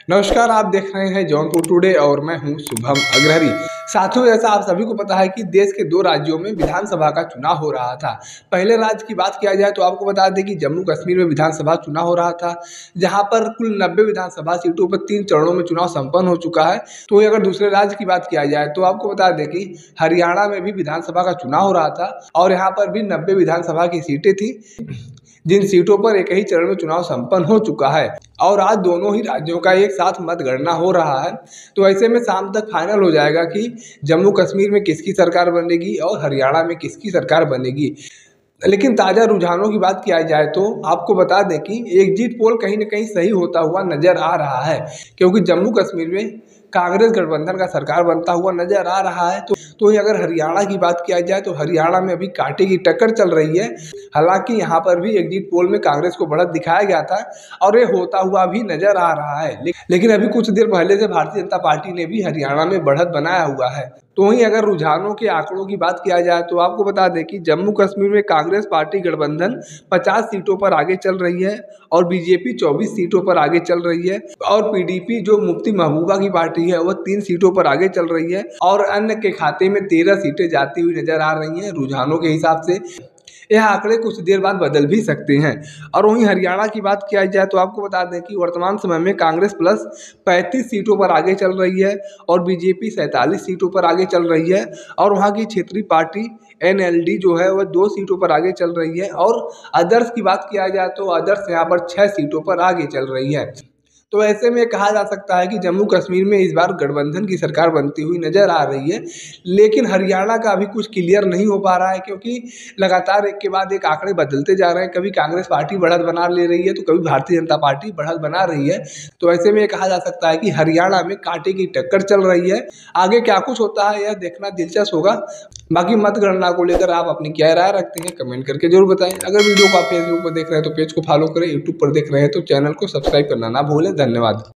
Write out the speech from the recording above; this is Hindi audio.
नमस्कार, आप देख रहे हैं जौनपुर टुडे और मैं हूं शुभम अग्रहरी। साथियों, जैसा आप सभी को पता है कि देश के 2 राज्यों में विधानसभा का चुनाव हो रहा था। पहले राज्य की बात किया जाए तो आपको बता दें कि जम्मू कश्मीर में विधानसभा चुनाव हो रहा था, जहां पर कुल 90 विधानसभा सीटों पर 3 चरणों में चुनाव संपन्न हो चुका है। तो वहीं अगर दूसरे राज्य की बात किया जाए तो आपको बता दें कि हरियाणा में भी विधानसभा का चुनाव हो रहा था और यहाँ पर भी 90 विधानसभा की सीटें थी, जिन सीटों पर एक ही चरण में चुनाव संपन्न हो चुका है और आज दोनों ही राज्यों का एक साथ मतगणना हो रहा है। तो ऐसे में शाम तक फाइनल हो जाएगा कि जम्मू कश्मीर में किसकी सरकार बनेगी और हरियाणा में किसकी सरकार बनेगी। लेकिन ताज़ा रुझानों की बात किया जाए तो आपको बता दें कि एग्जिट पोल कहीं ना कहीं सही होता हुआ नजर आ रहा है, क्योंकि जम्मू कश्मीर में कांग्रेस गठबंधन का सरकार बनता हुआ नजर आ रहा है। तो ही अगर हरियाणा की बात किया जाए तो हरियाणा में अभी कांटे की टक्कर चल रही है। हालांकि यहाँ पर भी एग्जिट पोल में कांग्रेस को बढ़त दिखाया गया था और ये होता हुआ भी नजर आ रहा है, लेकिन अभी कुछ देर पहले से भारतीय जनता पार्टी ने भी हरियाणा में बढ़त बनाया हुआ है। तो वहीं अगर रुझानों के आंकड़ों की बात किया जाए तो आपको बता दें कि जम्मू कश्मीर में कांग्रेस पार्टी गठबंधन 50 सीटों पर आगे चल रही है और बीजेपी 24 सीटों पर आगे चल रही है और पीडीपी जो मुफ्ती महबूबा की पार्टी है वह 3 सीटों पर आगे चल रही है और अन्य के खाते में 13 सीटें जाती हुई नजर आ रही हैं। रुझानों के हिसाब से यह आंकड़े कुछ देर बाद बदल भी सकते हैं। और वहीं हरियाणा की बात किया जाए तो आपको बता दें कि वर्तमान समय में कांग्रेस प्लस 35 सीटों पर आगे चल रही है और बीजेपी 47 सीटों पर आगे चल रही है और वहाँ की क्षेत्रीय पार्टी एनएलडी जो है वह 2 सीटों पर आगे चल रही है और अदर्स की बात किया जाए तो अदर्स यहाँ पर 6 सीटों पर आगे चल रही है। तो ऐसे में कहा जा सकता है कि जम्मू कश्मीर में इस बार गठबंधन की सरकार बनती हुई नजर आ रही है, लेकिन हरियाणा का अभी कुछ क्लियर नहीं हो पा रहा है, क्योंकि लगातार एक के बाद एक आंकड़े बदलते जा रहे हैं। कभी कांग्रेस पार्टी बढ़त बना ले रही है तो कभी भारतीय जनता पार्टी बढ़त बना रही है। तो ऐसे में कहा जा सकता है कि हरियाणा में कांटे की टक्कर चल रही है। आगे क्या कुछ होता है यह देखना दिलचस्प होगा। बाकी मतगणना को लेकर आप अपनी क्या राय रखते हैं कमेंट करके जरूर बताएं। अगर वीडियो को आप फेसबुक पर देख रहे हैं तो पेज को फॉलो करें, यूट्यूब पर देख रहे हैं तो चैनल को सब्सक्राइब करना ना भूलें। धन्यवाद।